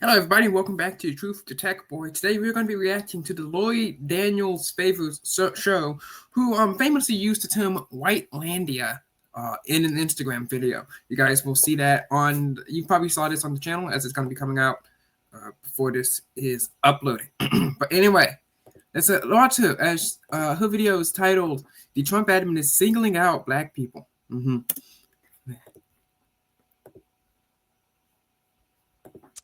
Hello, everybody. Welcome back to Truth to Tech Boy. Today, we're going to be reacting to the Lloyd Daniels Favors show, who famously used the term Whitelandia in an Instagram video. You guys will see that on. You probably saw this on the channel as it's going to be coming out before this is uploaded. But anyway, it's a lot to as her video is titled "The Trump Admin is Singling Out Black People."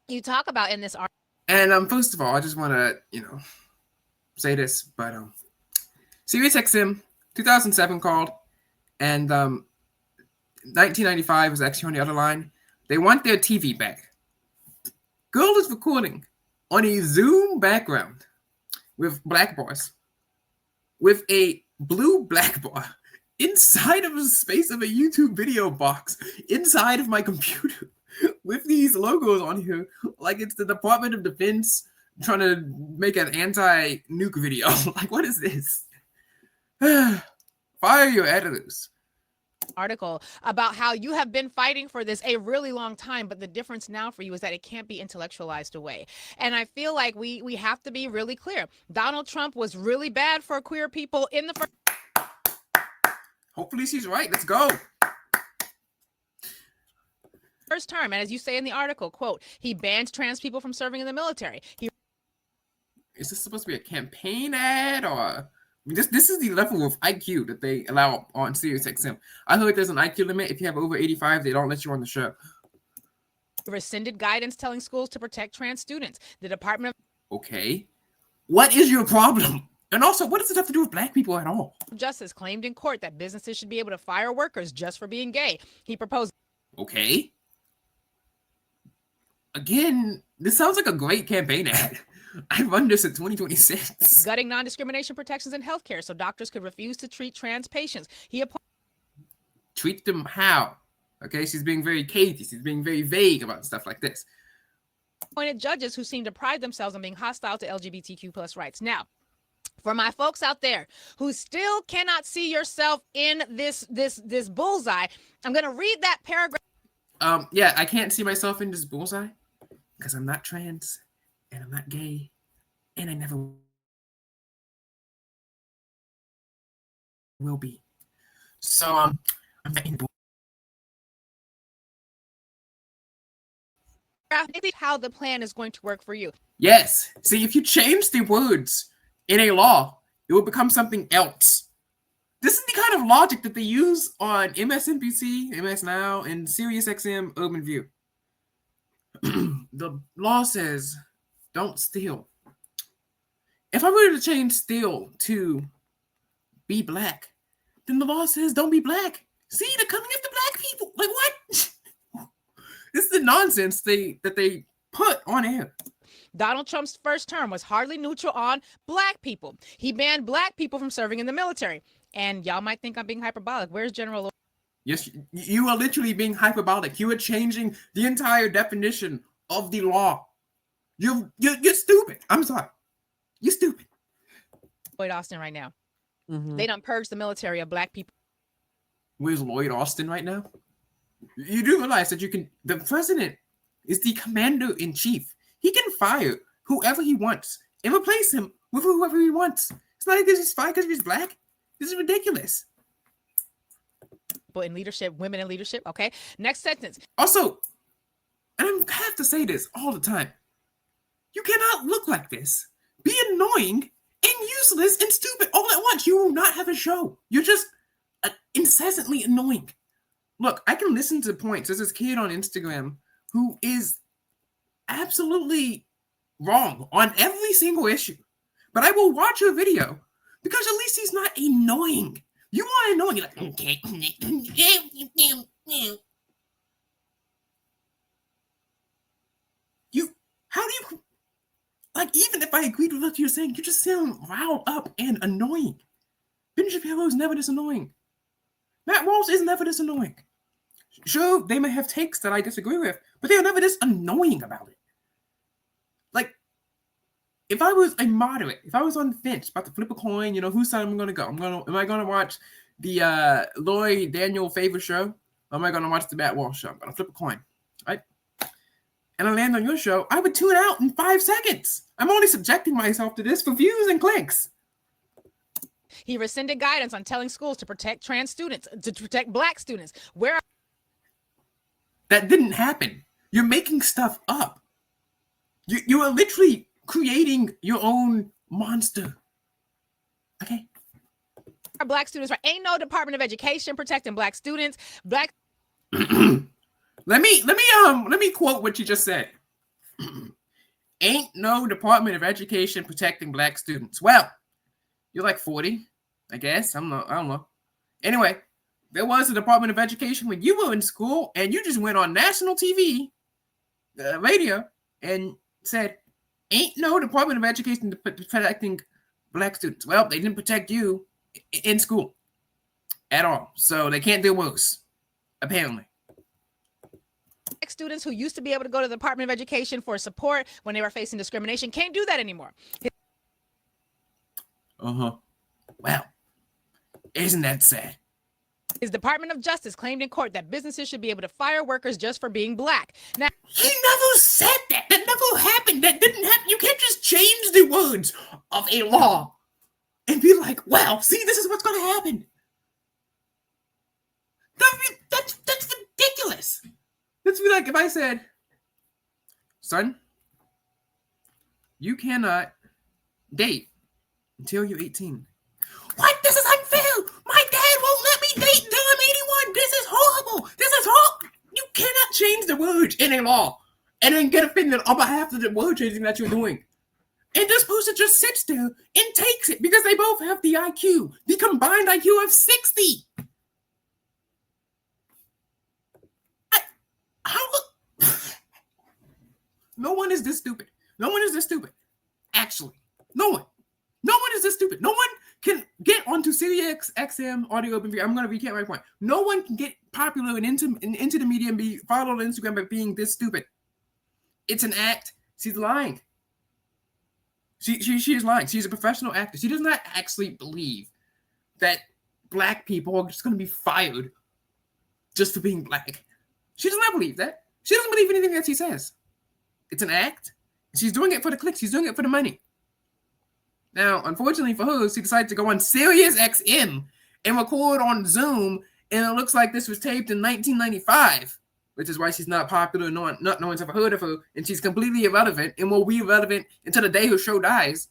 You talk about in this article. And first of all, I just want to say this, but SiriusXM 2007 called, and 1995 was actually on the other line. They want their TV back. Girl is recording on a Zoom background with black bars, with a blue black bar inside of the space of a YouTube video box inside of my computer with these logos on here like it's the Department of Defense trying to make an anti-nuke video. Like, what is this? Fire your editors. Article about how you have been fighting for this a really long time, but the difference now for you is that it can't be intellectualized away. And I feel like we have to be really clear. Donald Trump was really bad for queer people in the Hopefully she's right. Let's go. first term. And as you say in the article, quote, he banned trans people from serving in the military. Is this supposed to be a campaign ad, or this is the level of IQ that they allow on SiriusXM? I heard there's an IQ limit. If you have over 85, they don't let you on the show. Rescinded guidance telling schools to protect trans students. The Department of Okay. What is your problem? And also, what does it have to do with black people at all? Justice claimed in court that businesses should be able to fire workers just for being gay. He proposed. Okay. Again, this sounds like a great campaign ad. I've run this in 2026. Gutting non-discrimination protections in healthcare so doctors could refuse to treat trans patients. He treat them how? Okay, she's being very cagey. She's being very vague about stuff like this. Appointed judges who seem to pride themselves on being hostile to LGBTQ plus rights. Now, for my folks out there who still cannot see yourself in this bullseye, I'm going to read that paragraph. Yeah, I can't see myself in this bullseye because I'm not trans and I'm not gay and I never will be. So I'm not in the how the plan is going to work for you. Yes. See, if you change the words in a law, it will become something else. This is the kind of logic that they use on MSNBC, MS Now, and SiriusXM Urban View. The law says, don't steal. If I were to change steal to be black, then the law says, don't be black. See, they're coming after black people. Like, what? This is the nonsense that they put on air. Donald Trump's first term was hardly neutral on black people. He banned black people from serving in the military. And y'all might think I'm being hyperbolic. Where's General? Yes, you are literally being hyperbolic. You are changing the entire definition of the law. You're stupid. I'm sorry. You're stupid. Lloyd Austin right now. They done purged the military of black people. Where's Lloyd Austin right now? You do realize that the president is the commander-in-chief. He can fire whoever he wants and replace him with whoever he wants. It's not like this is fired because he's black. This is ridiculous. In leadership, women in leadership. Okay. Next sentence. Also, and I have to say this all the time, you cannot look like this, be annoying and useless and stupid all at once. You will not have a show. You're just incessantly annoying. Look, I can listen to points. There's this kid on Instagram who is absolutely wrong on every single issue, but I will watch your video because at least he's not annoying. You are annoying. You're like, okay. How do you, like, even if I agreed with what you're saying, you just sound riled up and annoying. Ben Shapiro is never this annoying. Matt Walsh is never this annoying. Sure, they may have takes that I disagree with, but they are never this annoying about it. Like, if I was a moderate, if I was on the fence about to flip a coin, whose side am I going to go? Am I going to watch the Lloyd Daniel Favor show? Or am I going to watch the Matt Walsh show? I'm going to flip a coin, right? and I land on your show, I would tune out in 5 seconds. I'm only subjecting myself to this for views and clicks. He rescinded guidance on telling schools to protect trans students, to protect black students. Where that didn't happen. You're making stuff up. You are literally creating your own monster. Okay. are black students? Right? Ain't no Department of Education protecting black students. Black. Let me quote what you just said. Ain't no Department of Education protecting black students. Well, you're like 40, I guess. I don't know. Anyway, there was a Department of Education when you were in school, and you just went on national TV, radio, and said, ain't no Department of Education protecting black students. Well, they didn't protect you in school at all, so they can't do worse, apparently. Students who used to be able to go to the Department of Education for support when they were facing discrimination can't do that anymore. Well, isn't that sad? His Department of Justice claimed in court that businesses should be able to fire workers just for being black. Now, he never said that. That never happened. That didn't happen. You can't just change the words of a law and be like, well, see, this is what's going to happen. That's ridiculous. Let's be like if I said, son, you cannot date until you're 18. What? This is unfair. My dad won't let me date until I'm 81. This is horrible. This is horrible. You cannot change the words in a law and then get offended on behalf of the word changing that you're doing. And this person just sits there and takes it because they both have the IQ, the combined IQ of 60. No one is this stupid. No one is this stupid. Actually, no one. No one is this stupid. No one can get onto Sirius XM audio open. I'm going to recap my point. No one can get popular and into the media and be followed on Instagram by being this stupid. It's an act. She's lying. She is lying. She's a professional actor. She does not actually believe that black people are just going to be fired just for being black. She does not believe that. She doesn't believe anything that she says. It's an act. She's doing it for the clicks. She's doing it for the money. Now, unfortunately for her, she decided to go on Sirius XM and record on Zoom, and it looks like this was taped in 1995, which is why she's not popular. No one's ever heard of her, and she's completely irrelevant and will be irrelevant until the day her show dies.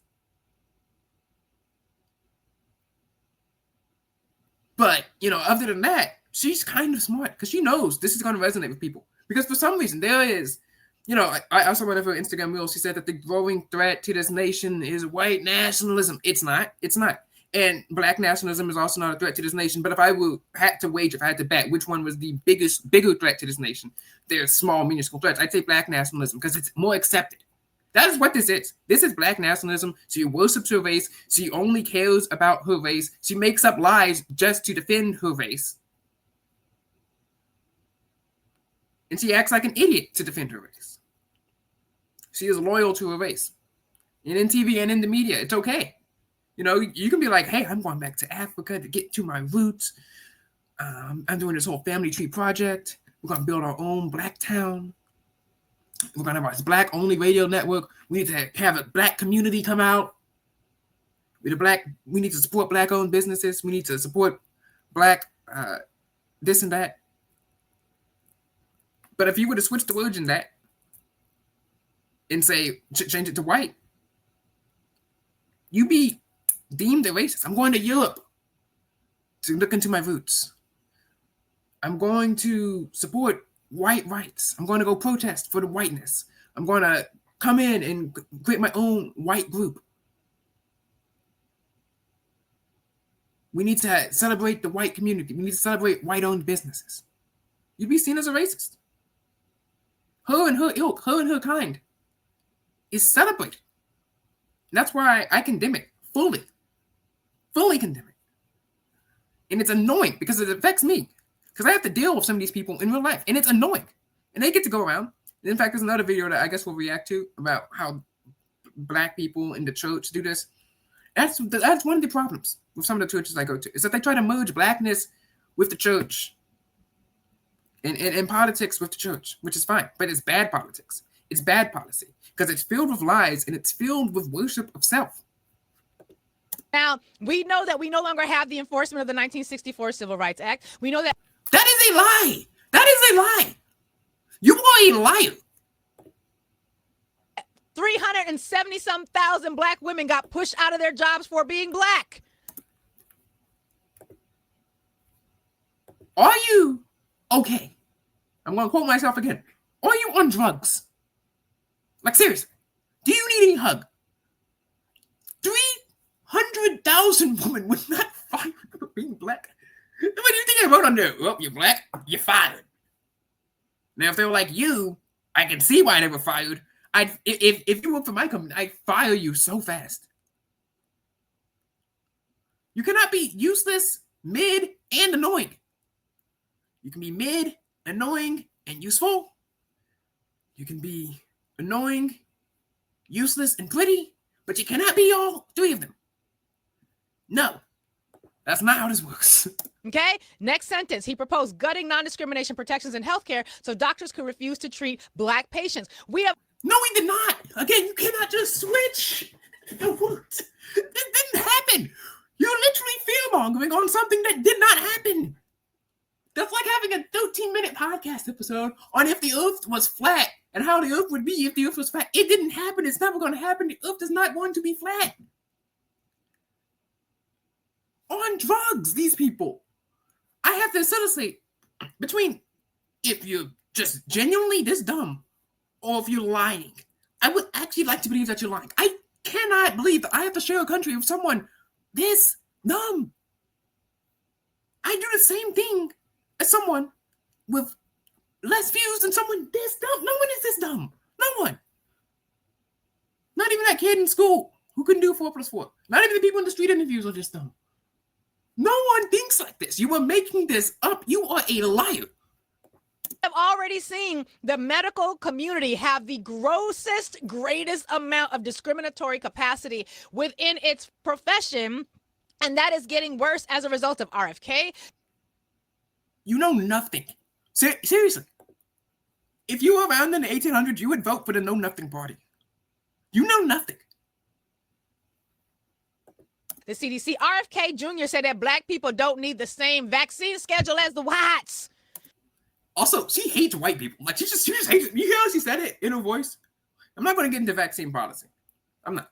But, other than that, she's kind of smart because she knows this is going to resonate with people. Because for some reason, there is, I saw one of her Instagram reels. She said that the growing threat to this nation is white nationalism. It's not. And black nationalism is also not a threat to this nation. But if I had to bet which one was the bigger threat to this nation, there's small, minuscule threats. I'd say black nationalism because it's more accepted. That is what this is. This is black nationalism. She worships her race. She only cares about her race. She makes up lies just to defend her race. And she acts like an idiot to defend her race. She is loyal to her race. And in TV and in the media, it's okay. You can be like, hey, I'm going back to Africa to get to my roots. I'm doing this whole family tree project. We're going to build our own black town. We're going to have our black-only radio network. We need to have a black community come out. We need to support black-owned businesses. We need to support black this and that. But if you were to switch the words in that and say, change it to white, you'd be deemed a racist. I'm going to Europe to look into my roots. I'm going to support white rights. I'm going to go protest for the whiteness. I'm going to come in and create my own white group. We need to celebrate the white community. We need to celebrate white-owned businesses. You'd be seen as a racist. Her and her ilk, her and her kind is celebrated. And that's why I condemn it fully condemn it. And it's annoying because it affects me because I have to deal with some of these people in real life, and it's annoying. And they get to go around. And in fact, there's another video that I guess we'll react to about how black people in the church do this. That's one of the problems with some of the churches I go to, is that they try to merge blackness with the church and politics with the church, which is fine, but it's bad politics. It's bad policy because it's filled with lies and it's filled with worship of self. Now, we know that we no longer have the enforcement of the 1964 Civil Rights Act. We know that. That is a lie. That is a lie. You are a liar. 370-some thousand black women got pushed out of their jobs for being black. Are you okay? I'm going to quote myself again. Are you on drugs? Like, seriously, do you need a hug? 300,000 women were not fired for being black. What do you think I wrote on there? Well, you're black, you're fired. Now, if they were like you, I can see why they were fired. If you work for my company, I'd fire you so fast. You cannot be useless, mid, and annoying. You can be mid, annoying, and useful. You can be annoying, useless, and pretty, but you cannot be all three of them. No, that's not how this works. Okay, next sentence. He proposed gutting non-discrimination protections in healthcare so doctors could refuse to treat black patients. We have... No, he did not. Again, you cannot just switch. It worked. It didn't happen. You're literally fear-mongering on something that did not happen. That's like having a 13-minute podcast episode on if the earth was flat and how the earth would be if the earth was flat. It didn't happen. It's never going to happen. The earth is not going to be flat. On drugs, these people. I have to seriously, between if you're just genuinely this dumb or if you're lying, I would actually like to believe that you're lying. I cannot believe that I have to share a country with someone this dumb. I do the same thing as someone with less views than someone this dumb. No one is this dumb. No one. Not even that kid in school who couldn't do 4 + 4. Not even the people in the street interviews are this dumb. No one thinks like this. You are making this up. You are a liar. I've already seen the medical community have the grossest, greatest amount of discriminatory capacity within its profession, and that is getting worse as a result of RFK. You know nothing. Seriously. If you were around in the 1800s, you would vote for the Know Nothing Party. You know nothing. The CDC, RFK Jr. said that black people don't need the same vaccine schedule as the whites. Also, she hates white people. Like, she just hates it. You hear how she said it in her voice? I'm not going to get into vaccine policy. I'm not.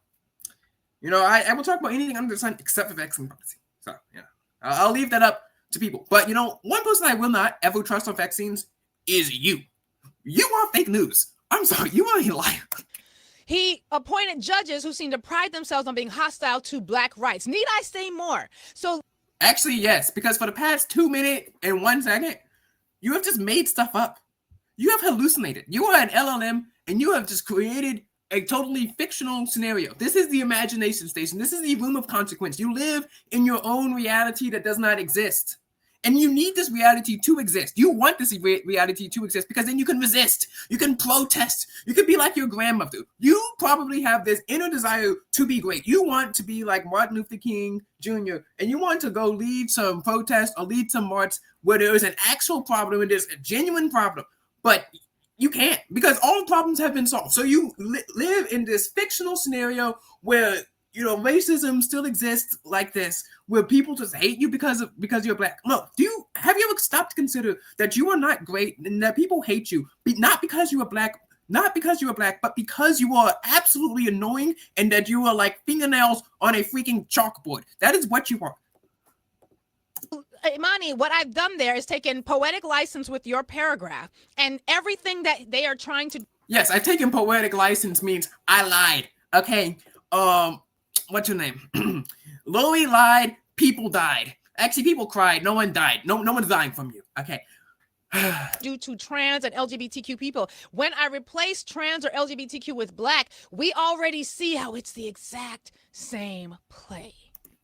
You know, I will talk about anything under the sun except for vaccine policy. So, yeah. I'll leave that up to people. But, you know, one person I will not ever trust on vaccines is you. You are fake news. I'm sorry. You are a liar. He appointed judges who seem to pride themselves on being hostile to black rights. Need I say more? So, actually, yes, because for the past 2 minutes and 1 second, you have just made stuff up. You have hallucinated. You are an LLM, and you have just created a totally fictional scenario. This is the imagination station. This is the room of consequence. You live in your own reality that does not exist. And you need this reality to exist. You want this reality to exist because then you can resist. You can protest. You can be like your grandmother. You probably have this inner desire to be great. You want to be like Martin Luther King Jr. And you want to go lead some protest or lead some march where there is an actual problem and there's a genuine problem. But you can't because all the problems have been solved. So you live in this fictional scenario where, you know, racism still exists like this, where people just hate you because you're black. Look, have you ever stopped to consider that you are not great and that people hate you, not because you are black, but because you are absolutely annoying and that you are like fingernails on a freaking chalkboard. That is what you are. Imani, what I've done there is taken poetic license with your paragraph and everything that they are trying to. Yes, I've taken poetic license means I lied. Okay. What's your name? Louis lied. People died. Actually, people cried. No one died. No one's dying from you. Okay. Due to trans and LGBTQ people. When I replace trans or LGBTQ with black, we already see how it's the exact same play.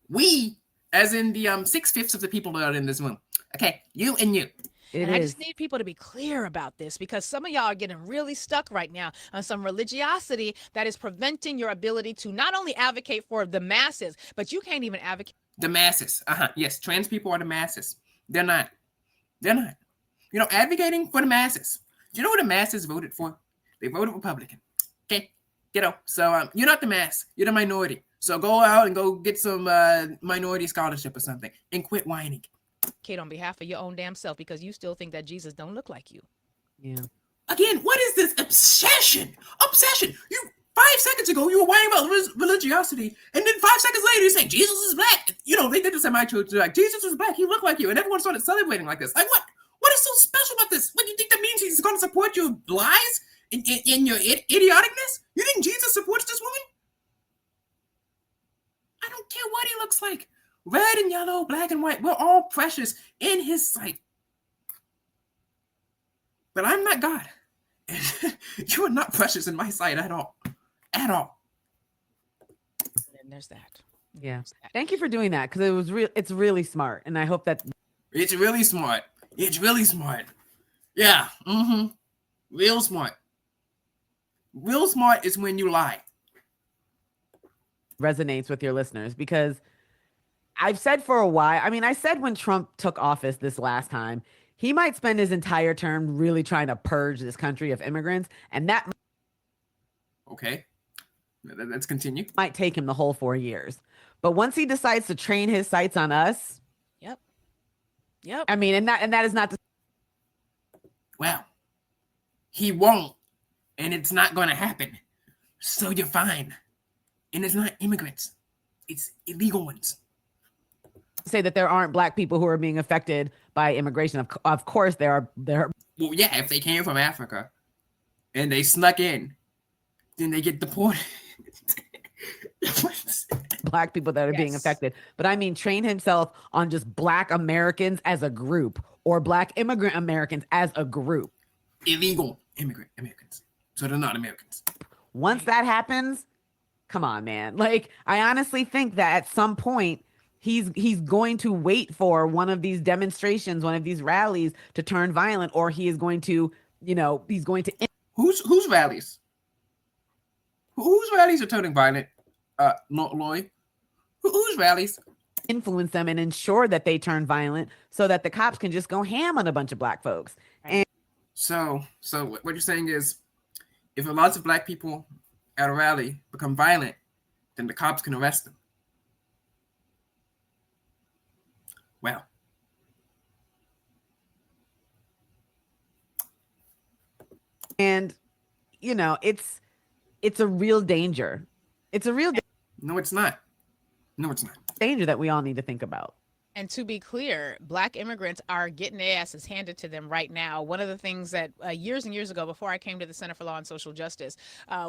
We, as in the 6/5 of the people that are in this room. Okay, you and you. I just need people to be clear about this because some of y'all are getting really stuck right now on some religiosity that is preventing your ability to not only advocate for the masses, but you can't even advocate. The masses. Yes, trans people are the masses. They're not. You know, advocating for the masses. Do you know what the masses voted for? They voted Republican. Okay, so you're not the mass. You're the minority. So go out and go get some minority scholarship or something, and quit whining. Kate, on behalf of your own damn self, because you still think that Jesus don't look like you. Yeah. Again, what is this obsession? Obsession. You 5 seconds ago you were whining about religiosity, and then 5 seconds later you say Jesus is black. They did this at my church. They're like, Jesus is black. He looked like you, and everyone started celebrating like this. Like what? What is so special about this? What do you think that means? He's going to support your lies in your idioticness? You think Jesus supports this woman? I don't care what he looks like. Red and yellow, black and white. We're all precious in his sight. But I'm not God. You are not precious in my sight at all. At all. And there's that. Yeah. Thank you for doing that, because it's really smart. And I hope that it's really smart. It's really smart. Yeah. Mm-hmm. Real smart. Real smart is when you lie. Resonates with your listeners, because I've said for a while, I said when Trump took office this last time, he might spend his entire term really trying to purge this country of immigrants. And that okay. Let's continue. Might take him the whole 4 years. But once he decides to train his sights on us. Yep. And that is not well, he won't, and it's not going to happen. So you're fine. And it's not immigrants. It's illegal ones. Say that there aren't black people who are being affected by immigration. Of course there are. Well, yeah, if they came from Africa and they snuck in, then they get deported. Black people that are being affected. But train himself on just black Americans as a group, or black immigrant Americans as a group. Illegal immigrant Americans. So they're not Americans. Once that happens, come on, man. Like, I honestly think that at some point he's going to wait for one of these demonstrations, one of these rallies to turn violent, or he is going to, he's going to. Whose rallies? Whose rallies are turning violent? Lloyd. Whose rallies? Influence them and ensure that they turn violent, so that the cops can just go ham on a bunch of black folks. And so what you're saying is, if lots of black people at a rally become violent, then the cops can arrest them. Well, and it's a real danger. It's a real no, it's not. No, it's not. Danger that we all need to think about. And to be clear, black immigrants are getting their asses handed to them right now. One of the things that years and years ago, before I came to the Center for Law and Social Justice,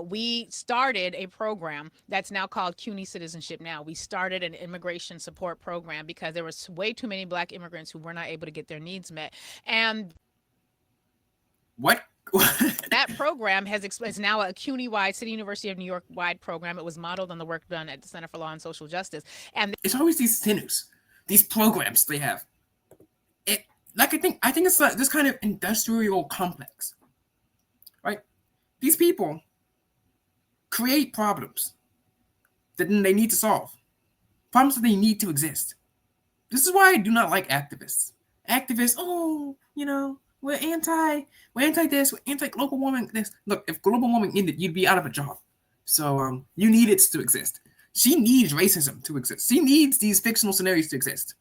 we started a program that's now called CUNY Citizenship Now. We started an immigration support program because there was way too many black immigrants who were not able to get their needs met. And what? That program is now a CUNY-wide, City University of New York-wide program. It was modeled on the work done at the Center for Law and Social Justice. And it's always these centers, these programs they have. I think it's this kind of industrial complex, right? These people create problems that they need to solve, problems that they need to exist. This is why I do not like activists. Activists, we're anti this, we're anti global warming this. Look, if global warming ended, you'd be out of a job. So you need it to exist. She needs racism to exist. She needs these fictional scenarios to exist.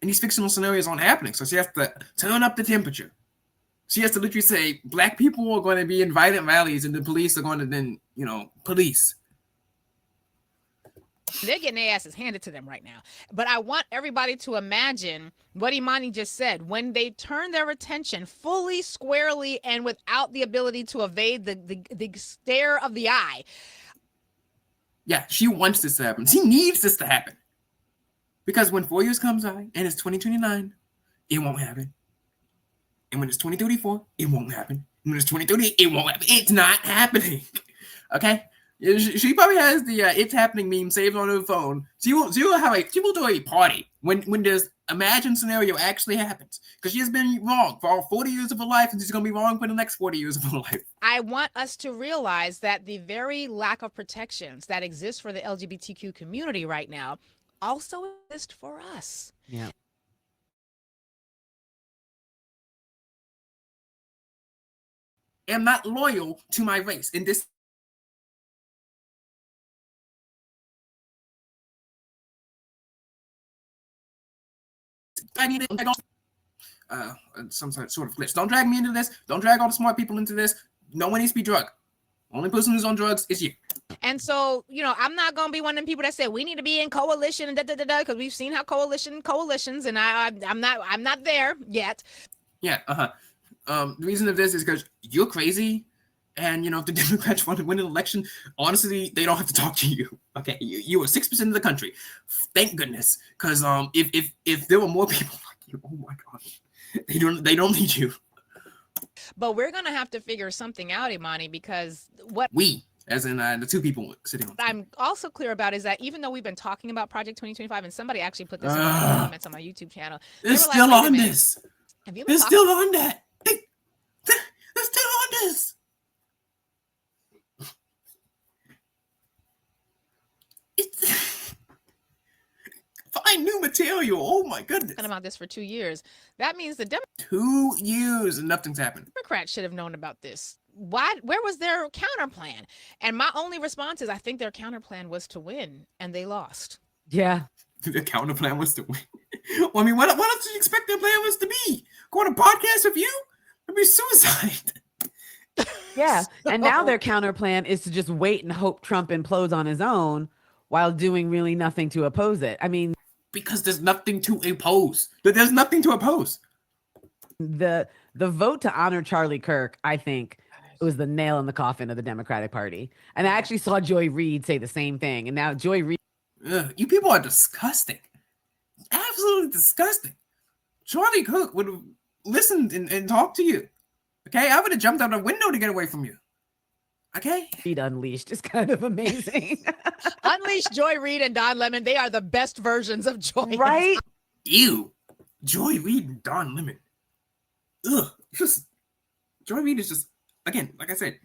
And these fictional scenarios aren't happening. So she has to turn up the temperature. She has to literally say, black people are going to be in violent rallies and the police are going to then, police. They're getting their asses handed to them right now. But I want everybody to imagine what Imani just said. When they turn their attention fully, squarely, and without the ability to evade the stare of the eye. Yeah, she wants this to happen. She needs this to happen. Because when 4 years comes by and it's 2029, it won't happen. And when it's 2034, it won't happen. And when it's 2030, it won't happen. It's not happening. Okay? She probably has the "it's happening" meme saved on her phone. She will do a party when this imagined scenario actually happens, because she has been wrong for all 40 years of her life, and she's going to be wrong for the next 40 years of her life. I want us to realize that the very lack of protections that exist for the LGBTQ community right now also exist for us. Yeah. am not loyal to my race. And this I need some sort of glitch. Don't drag me into this. Don't drag all the smart people into this. No one needs to be drugged. Only person who's on drugs is you. And so, I'm not gonna be one of them people that say we need to be in coalition and because we've seen how coalitions, and I'm not there yet. Yeah. The reason of this is because you're crazy, and if the Democrats want to win an election, honestly, they don't have to talk to you. Okay, you are 6% of the country. Thank goodness, because if there were more people like you, oh my god, they don't need you. But we're gonna have to figure something out, Imani, because as in the two people sitting on. I'm also clear about is that even though we've been talking about Project 2025, and somebody actually put this in the comments on my YouTube channel, they're still on this. They're still on that. They're still on this. Find new material. Oh my goodness. About this for 2 years. That means the 2 years and nothing's happened. Democrats should have known about this. Why? Where was their counter plan? And my only response is I think their counter plan was to win, and they lost. Yeah. The counter plan was to win. Well, I mean, what else did you expect their plan was to be? Go on a podcast with you? It'd be suicide. Yeah. And now their counter plan is to just wait and hope Trump implodes on his own while doing really nothing to oppose it. I mean, because there's nothing to oppose. There's nothing to oppose. The vote to honor Charlie Kirk, I think, it was the nail in the coffin of the Democratic Party. And I actually saw Joy Reid say the same thing. And now Joy Reid. You people are disgusting. Absolutely disgusting. Charlie Kirk would have listened and talked to you. Okay? I would have jumped out a window to get away from you. Okay? Reid Unleashed is kind of amazing. Unleash Joy Reid and Don Lemon. They are the best versions of Joy. Right? Ew. Joy Reid and Don Lemon. Ugh. Joy Reid is just, again, like I said,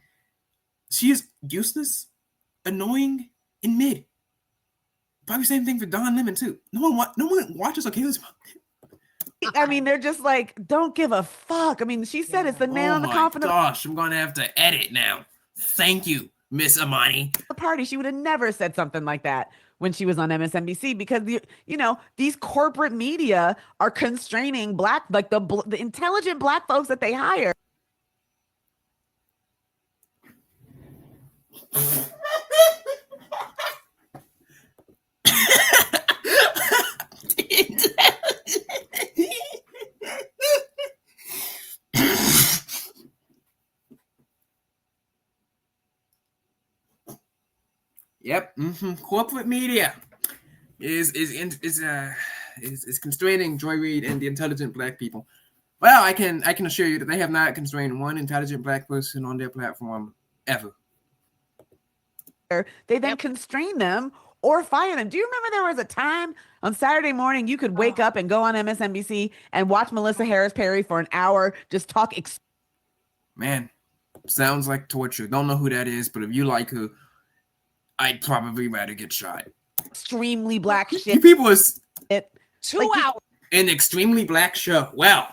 she is useless, annoying, and mid. Probably same thing for Don Lemon too. No one watches or cares about it. I mean, they're just like, don't give a fuck. I mean, she said it's the nail in the coffin. Oh my gosh, I'm gonna have to edit now. Thank you, Miss Imani. The party, she would have never said something like that when she was on MSNBC because these corporate media are constraining black, like the intelligent black folks that they hire. Yep. Corporate media is constraining Joy Reid and the intelligent black people. Well, I can assure you that they have not constrained one intelligent black person on their platform ever. They then constrain them or fire them. Do you remember there was a time on Saturday morning you could wake up and go on MSNBC and watch Melissa Harris Perry for an hour just talk? Man, sounds like torture. Don't know who that is, but if you like her, I'd probably rather get shot. Extremely black shit. You people is 2 hours. An extremely black show. Well,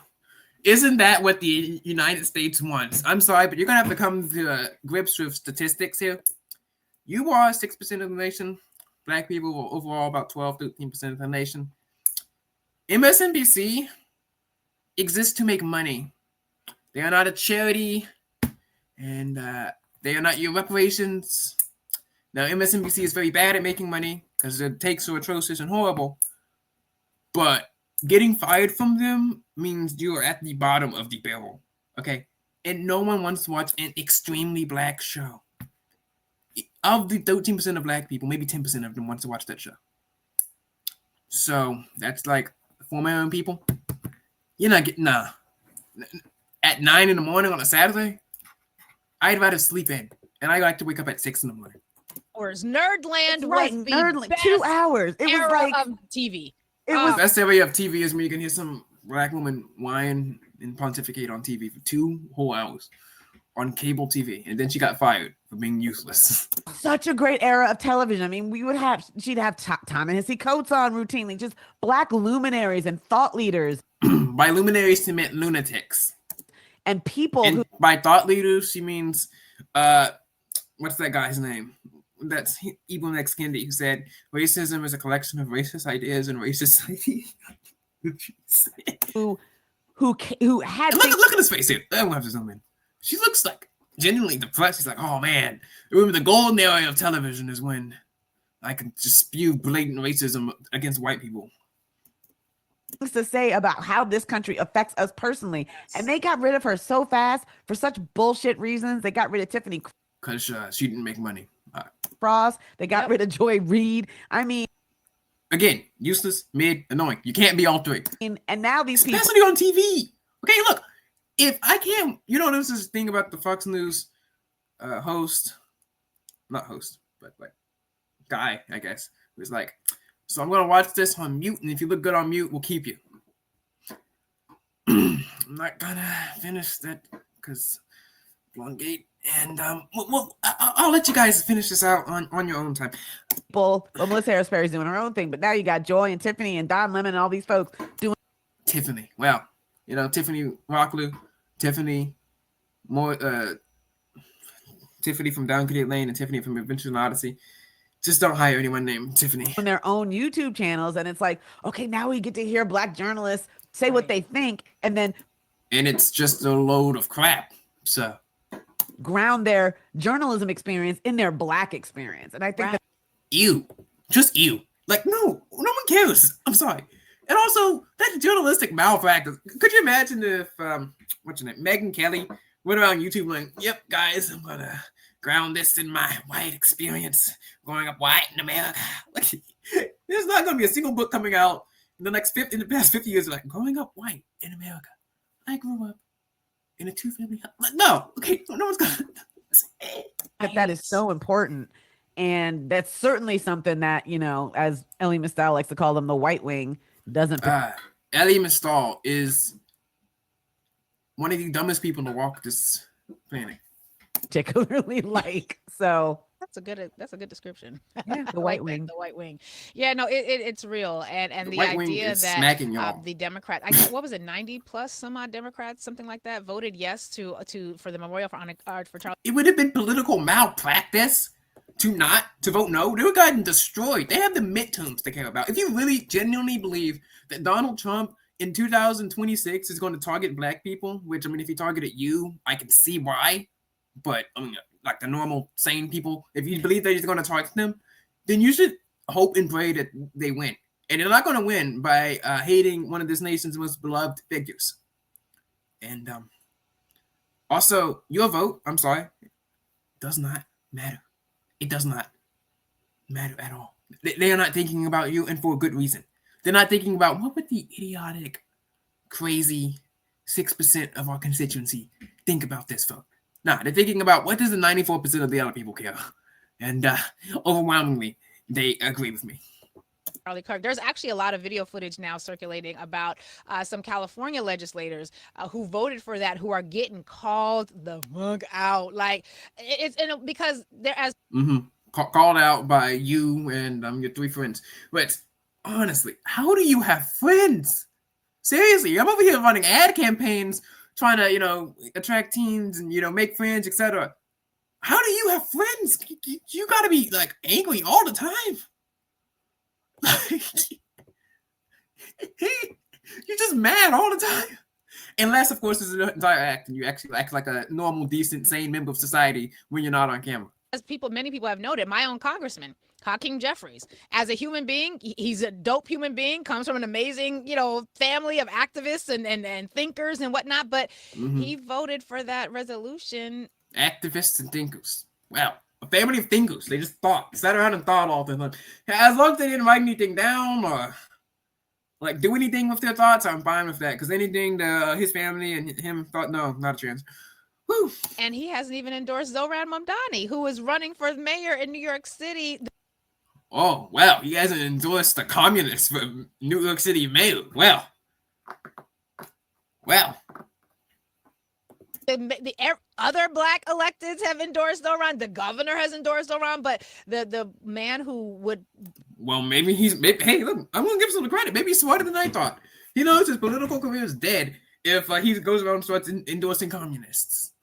isn't that what the United States wants? I'm sorry, but you're gonna have to come to grips with statistics here. You are 6% of the nation. Black people are overall about 12-13% of the nation. MSNBC exists to make money. They are not a charity, and they are not your reparations. Now, MSNBC is very bad at making money because their takes are atrocious and horrible. But getting fired from them means you are at the bottom of the barrel. Okay? And no one wants to watch an extremely black show. Of the 13% of black people, maybe 10% of them wants to watch that show. So that's like for my own people. You're not getting at 9 in the morning on a Saturday. I'd rather sleep in, and I like to wake up at 6 in the morning. Nerdland Right, was the Nerdland, best 2 hours. It was like of TV. It was the best area of TV is when you can hear some black woman whine and pontificate on TV for 2 whole hours on cable TV, and then she got fired for being useless. Such a great era of television. I mean, she'd have Ta-Nehisi Coates on routinely, just black luminaries and thought leaders. By luminaries, she meant lunatics. And people And who by thought leaders, she means, what's that guy's name? That's Evil Next Kendi, who said racism is a collection of racist ideas and racist ideas. who had And look at his face here. I won't have to zoom in. She looks like genuinely depressed. She's like, oh man, remember the golden era of television is when I can just spew blatant racism against white people. things to say about how this country affects us personally. And they got rid of her so fast for such bullshit reasons. They got rid of Tiffany because she didn't make money. Frost. They got rid of Joy Reid. I mean, again, useless, mid, annoying. You can't be all three. and now these people, especially on TV. Okay, look, if I can't, this is the thing about the Fox News host, not host, but like guy, I guess, who's like, so I'm gonna watch this on mute, and if you look good on mute, we'll keep you. I'm not gonna finish that because elongate, and I'll let you guys finish this out on your own time. Well, Melissa Harris Perry's doing her own thing, but now you got Joy and Tiffany and Don Lemon and all these folks doing. Tiffany, well, Tiffany Rocklew, Tiffany Tiffany from Down Cadet Lane and Tiffany from Adventure and Odyssey. Just don't hire anyone named Tiffany. On their own YouTube channels, and it's like, okay, now we get to hear Black journalists say what they think, and it's just a load of crap. So ground their journalism experience in their Black experience, and I think that just ew. Like no one cares. I'm sorry. And also that journalistic malpractice. Could you imagine if what's your name, Megyn Kelly went around YouTube like, "Yep, guys, I'm gonna ground this in my white experience growing up white in America." Like, there's not gonna be a single book coming out in the past 50 years like growing up white in America. I grew up in a 2-family house. Like, no, okay, no one's gonna. that is so important, and that's certainly something that as Ellie Mistal likes to call them, the white wing doesn't. Ellie Mistal is one of the dumbest people to walk this planet. Particularly like, so that's a good description. Yeah, the white wing. The white wing. Yeah, no, it's real, and the idea that the Democrats, I guess, what was it, 90 plus some odd Democrats, something like that, voted yes to for the memorial for Charles. It would have been political malpractice to vote no. They were gotten destroyed. They have the midterms to care about. If you really genuinely believe that Donald Trump in 2026 is going to target Black people, which if he targeted you, I can see why. But like the normal sane people, if you believe that he's going to target them, then you should hope and pray that they win. And they're not going to win by hating one of this nation's most beloved figures. And also, your vote, I'm sorry, does not matter. It does not matter at all. They are not thinking about you, and for a good reason. They're not thinking about what would the idiotic, crazy 6% of our constituency think about this vote. Nah, they're thinking about what does the 94% of the other people care. And overwhelmingly, they agree with me. Charlie Kirk. There's actually a lot of video footage now circulating about some California legislators who voted for that, who are getting called the fuck out. Like it's because they're as called out by you and your 3 friends. But honestly, how do you have friends? Seriously, I'm over here running ad campaigns, trying to attract teens and make friends, etc. How do you have friends? You got to be like angry all the time. You're just mad all the time. Unless, of course, it's an entire act and you actually act like a normal, decent, sane member of society when you're not on camera. As many people have noted, my own congressman, Hakeem Jeffries, as a human being, he's a dope human being, comes from an amazing, family of activists and thinkers and whatnot, but he voted for that resolution. Activists and thinkers. Well, a family of thinkers. They just sat around and thought all the time. As long as they didn't write anything down or do anything with their thoughts, I'm fine with that. Because anything his family and him thought, no, not a chance. Whew. And he hasn't even endorsed Zohran Mamdani, who is running for mayor in New York City. Oh, well, he hasn't endorsed the communists for New York City mayor. Well. The other Black electeds have endorsed Zohran. The governor has endorsed Zohran, but the man who would... Well, maybe hey, look, I'm going to give some credit. Maybe he's smarter than I thought. He knows his political career is dead if he goes around and starts endorsing communists.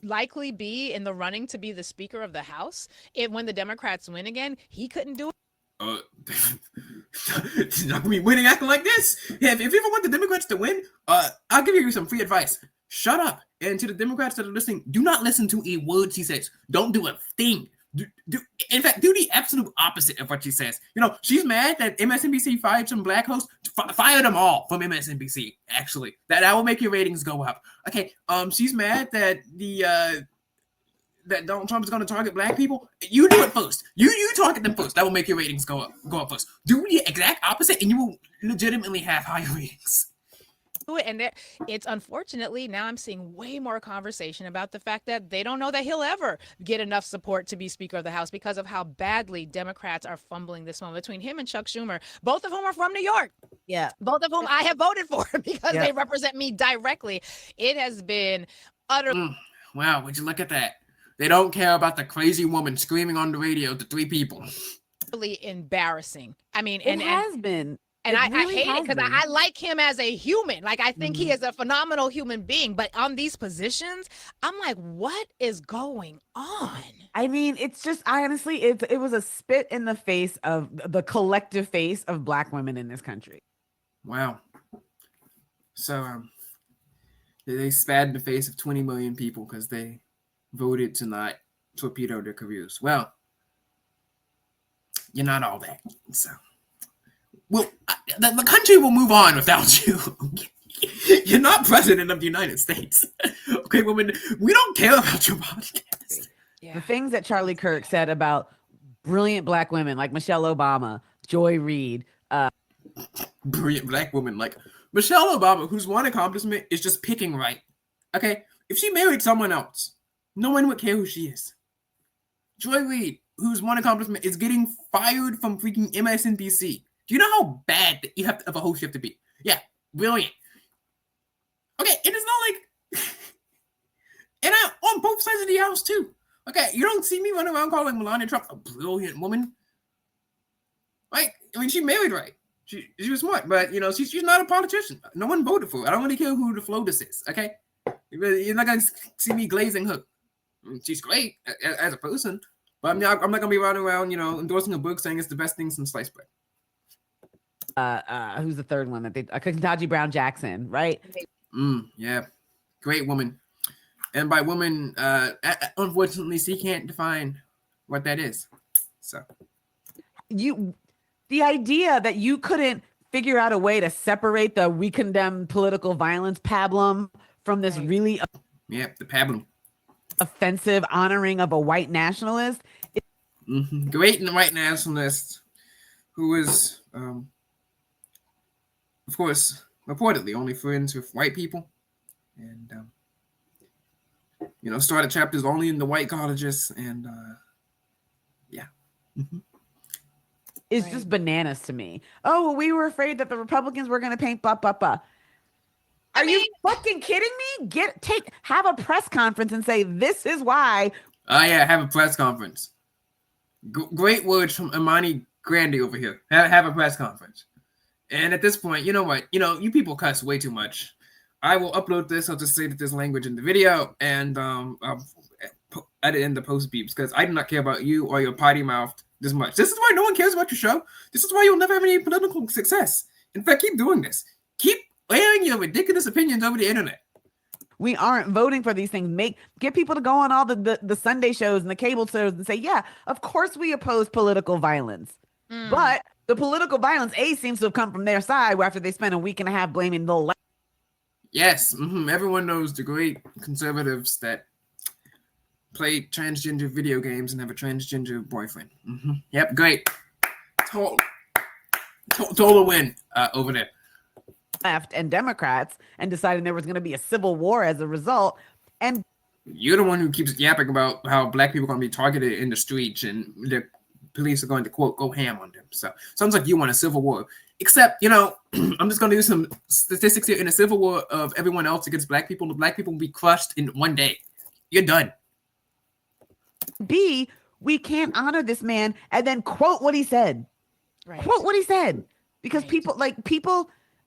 Likely be in the running to be the Speaker of the House. When the Democrats win again, he couldn't do it. He's not gonna be winning acting like this. Yeah, if you ever want the Democrats to win, I'll give you some free advice. Shut up. And to the Democrats that are listening, do not listen to a word she says. Don't do a thing. In fact, do the absolute opposite of what she says. She's mad that MSNBC fired some black hosts. Fire them all from MSNBC. Actually, that will make your ratings go up. Okay. She's mad that that Donald Trump is going to target black people. You do it first. You target them first. That will make your ratings go up first. Do the exact opposite, and you will legitimately have higher ratings. And it's unfortunately now I'm seeing way more conversation about the fact that they don't know that he'll ever get enough support to be Speaker of the House because of how badly Democrats are fumbling this moment between him and Chuck Schumer, both of whom are from New York. Yeah. Both of whom I have voted for because they represent me directly. It has been utterly. Wow, would you look at that? They don't care about the crazy woman screaming on the radio to 3 people. Really embarrassing. I mean, it has been. And I hate it because I like him as a human. Like, I think he is a phenomenal human being. But on these positions, I'm like, what is going on? I mean, it's just, honestly, it was a spit in the face of the collective face of black women in this country. Wow. So, they spat in the face of 20 million people because they voted to not torpedo their careers. Well, you're not all that. So. Well, the country will move on without you. You're not president of the United States. Okay, woman, we don't care about your podcast. Yeah. The things that Charlie Kirk said about brilliant black women like Michelle Obama, Joy Reid. Brilliant black women like Michelle Obama, whose one accomplishment is just picking right. Okay, if she married someone else, no one would care who she is. Joy Reid, whose one accomplishment is getting fired from freaking MSNBC. Do you know how bad of a host you have to be? Yeah, brilliant. Okay, and it's not like, and I'm on both sides of the house too. Okay, you don't see me running around calling Melania Trump a brilliant woman. Like, I mean, she married right. She was smart, but she's not a politician. No one voted for her. I don't really care who the FLOTUS is. Okay, you're not gonna see me glazing her. I mean, she's great as a person, but I'm not gonna be running around, endorsing a book saying it's the best thing since sliced bread. Who's the third one that they Ketanji Brown Jackson, right? Yeah, great woman. And by woman, unfortunately, she can't define what that is. So the idea that you couldn't figure out a way to separate the "we condemn political violence" pablum from this really the pablum offensive honoring of a white nationalist. Great white nationalist who was of course, reportedly only friends with white people, and started chapters only in the white colleges, and It's just bananas to me. Oh, well, we were afraid that the Republicans were going to paint blah blah blah. Are you fucking kidding me? Have a press conference and say this is why. Have a press conference. Great words from Imani Grandy over here. Have a press conference. And at this point, you know what? You people cuss way too much. I will upload this. I'll just say that there's language in the video, and I'll edit in the post beeps because I do not care about you or your potty mouth this much. This is why no one cares about your show. This is why you'll never have any political success. In fact, keep doing this. Keep airing your ridiculous opinions over the internet. We aren't voting for these things. Get people to go on all the Sunday shows and the cable shows and say, yeah, of course we oppose political violence. But the political violence, seems to have come from their side after they spent a week and a half blaming the left. Yes, everyone knows the great conservatives that play transgender video games and have a transgender boyfriend. Yep, great. Total win over there. Left and Democrats, and deciding there was going to be a civil war as a result. And you're the one who keeps yapping about how black people are going to be targeted in the streets and the police are going to, quote, go ham on them. So sounds like you want a civil war. Except, I'm just going to use some statistics here. In a civil war of everyone else against black people, the black people will be crushed in one day. You're done. B, we can't honor this man and then quote what he said. Right. Quote what he said. Because people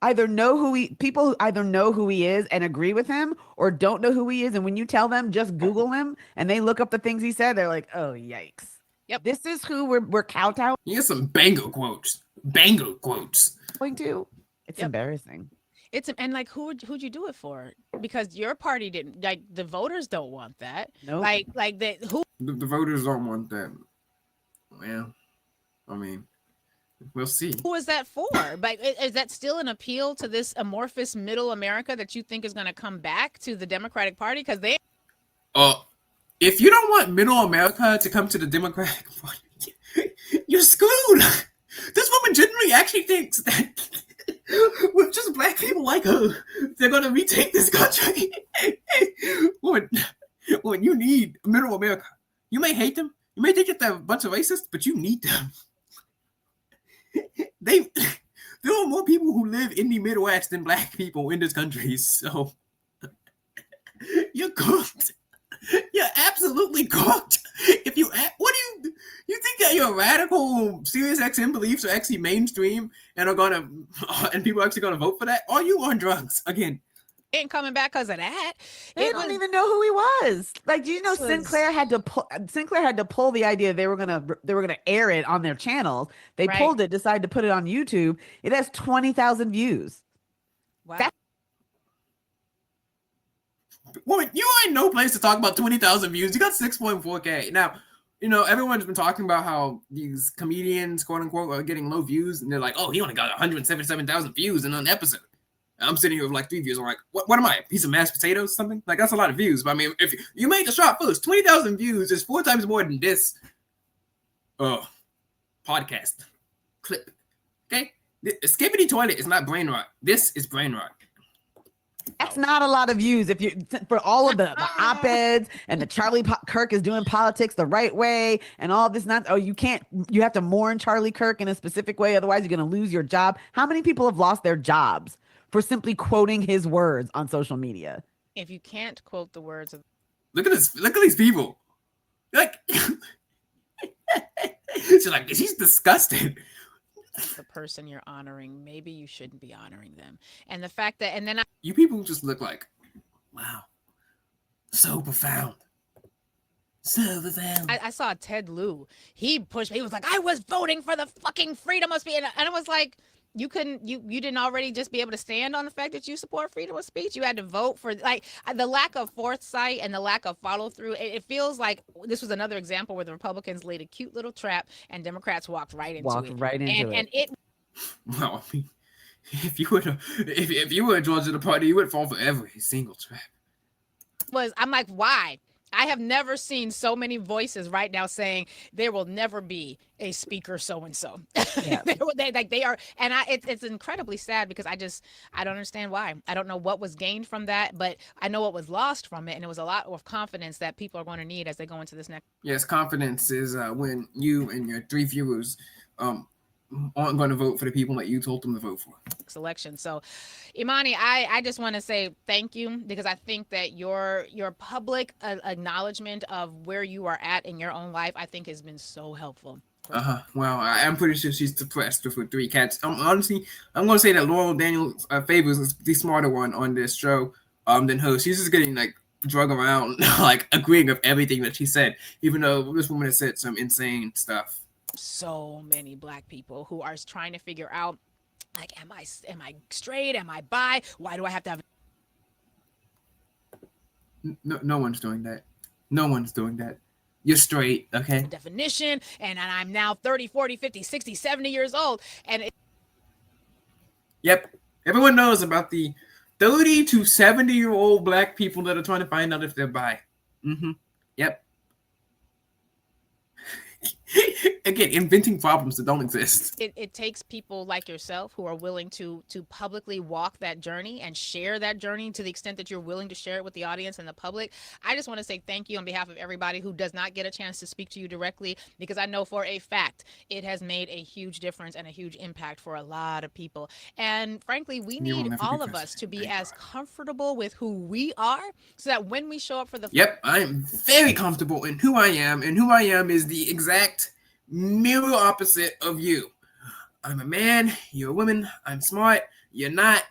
either know who he people who either know who he is and agree with him or don't know who he is. And when you tell them just Google him and they look up the things he said, they're like, oh yikes. Yep. This is who we're kowtowing Here's some bango quotes. Bango quotes. to. It's Yep. embarrassing. It's and like who'd you do it for? Because your party didn't, like, the voters don't want that. Nope. Like who The voters don't want that. Well, I mean, we'll see. was that for? But is that still an appeal to this amorphous middle America that you think is going to come back to the Democratic Party? Because they If you don't want middle America to come to the Democratic Party, you're screwed. This woman genuinely actually thinks that with just black people like her, they're gonna retake this country. Woman, you need middle America. You may hate them. You may think that they're a bunch of racists, but you need them. There are more people who live in the Midwest than black people in this country, so you're cooked. You're absolutely cooked. If you you think that your radical Sirius XM beliefs are actually mainstream and people are actually gonna vote for that? Are you on drugs again? ain't coming back because of that. They don't even know who he was. Like, do you know Sinclair had to pull the idea they were gonna air it on their channels. They Right. pulled it, decided to put it on YouTube. It has 20,000 views. Wow. That's Woman, you are in no place to talk about 20,000 views. You got 6.4K. Now, everyone's been talking about how these comedians, quote unquote, are getting low views, and they're like, oh, he only got 177,000 views in an episode. And I'm sitting here with like 3 views. I'm like, what am I? A piece of mashed potatoes or something? Like, that's a lot of views. But I mean, if you made the shot first, 20,000 views is 4 times more than this podcast clip. Okay? Skippity toilet is not brain rot. This is brain rot. That's not a lot of views if you for all of the op-eds and the Charlie Kirk is doing politics the right way and all this. You have to mourn Charlie Kirk in a specific way, otherwise you're going to lose your job. How many people have lost their jobs for simply quoting his words on social media? If you can't quote the words of Look at this. Look at these people. Like, she's like, she's disgusted. the person you're honoring, maybe you shouldn't be honoring them. And the fact that, and then You people just look like, wow, so profound. So profound. I saw Ted Lieu. He was like, I was voting for the fucking freedom of speech. And I was like, you didn't already just be able to stand on the fact that you support freedom of speech. You had to vote for, like, the lack of foresight and the lack of follow through. It feels like this was another example where the Republicans laid a cute little trap and Democrats walked right into it. And it Well, I mean, if you were a Georgia the party, you would fall for every single trap. I'm like, why? I have never seen so many voices right now saying there will never be a speaker so-and-so. Yeah. they are, and it's incredibly sad because I don't understand why. I don't know what was gained from that, but I know what was lost from it, and it was a lot of confidence that people are going to need as they go into this next. Yes, confidence is when you and your 3 viewers aren't going to vote for the people that you told them to vote for. Election. So, Imani, I just want to say thank you because I think that your public acknowledgement of where you are at in your own life, I think, has been so helpful. Well, I'm pretty sure she's depressed with her 3 cats. Honestly, I'm going to say that Laurel Daniels Favors is the smarter one on this show than her. She's just getting like drug around, like agreeing with everything that she said, even though this woman has said some insane stuff. So many Black people who are trying to figure out, like, am I straight? Am I bi? Why do I have to have? No one's doing that. No one's doing that. You're straight, okay? Definition, and I'm now 30, 40, 50, 60, 70 years old. And Yep. Everyone knows about the 30 to 70-year-old Black people that are trying to find out if they're bi. Yep. Again, inventing problems that don't exist. it takes people like yourself who are willing to publicly walk that journey and share that journey to the extent that you're willing to share it with the audience and the public. I just want to say thank you on behalf of everybody who does not get a chance to speak to you directly, because I know for a fact it has made a huge difference and a huge impact for a lot of people. And frankly, we need all of us to be as comfortable with who we are so that when we show up for the Yep, I am very comfortable in who I am, and who I am is the exact mirror opposite of you. I'm a man, you're a woman, I'm smart, You're not.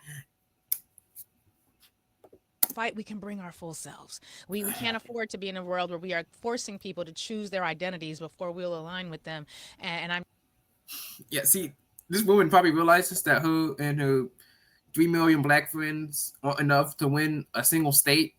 Fight, we can bring our full selves. We can't afford to be in a world where we are forcing people to choose their identities before we'll align with them. And I'm Yeah, see, this woman probably realizes that her and her 3 million black friends aren't enough to win a single state.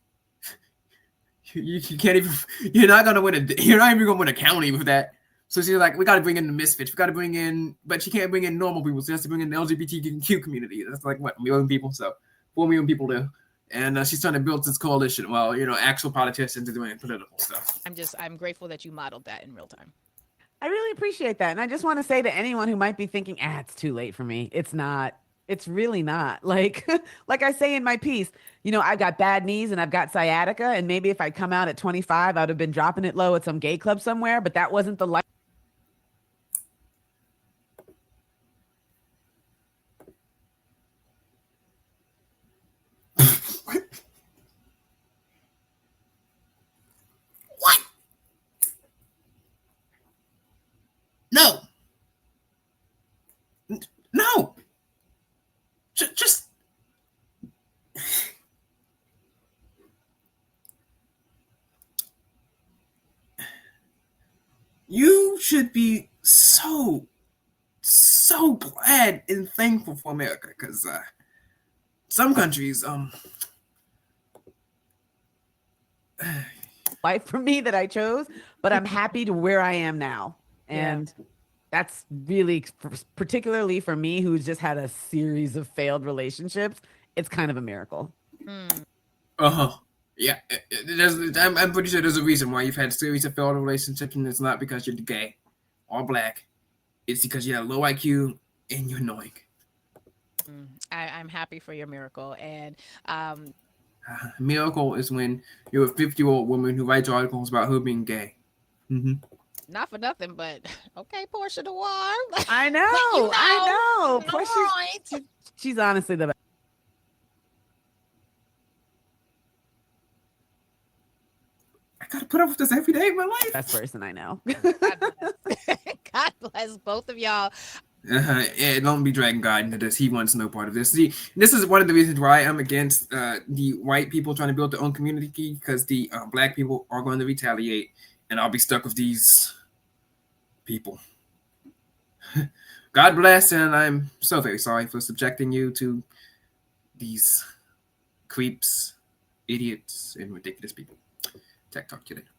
You can't even. You're not gonna win a. You're not even gonna win a county with that. So she's like, we got to bring in the misfits. We got to bring in, but she can't bring in normal people. She has to bring in the LGBTQ community. That's like what, 1 million people. So 4 million people there, and she's trying to build this coalition. Well, actual politicians are doing political stuff. I'm grateful that you modeled that in real time. I really appreciate that. And I just want to say to anyone who might be thinking, it's too late for me. It's not. It's really not. Like like I say in my piece, I've got bad knees and I've got sciatica. And maybe if I'd come out at 25, I'd have been dropping it low at some gay club somewhere, but that wasn't the life. What? No. No. Just. You should be so glad and thankful for America, because some countries life for me that I chose, but I'm happy to where I am now. And that's really, particularly for me, who's just had a series of failed relationships, it's kind of a miracle. Yeah, I'm pretty sure there's a reason why you've had a series of failed relationships, and it's not because you're gay or black. It's because you have low IQ and you're annoying. I'm happy for your miracle. And miracle is when you're a 50-year-old woman who writes articles about her being gay. Not for nothing, but okay, Portia Noir. I know, I know. Portia, she's honestly the best. I gotta put up with this every day of my life. Best person I know. God bless both of y'all. Yeah, don't be dragging God into this. He wants no part of this. See, this is one of the reasons why I'm against the white people trying to build their own community, because the black people are going to retaliate, and I'll be stuck with these people. God bless, and I'm so very sorry for subjecting you to these creeps, idiots, and ridiculous people. Tech Talk to you later.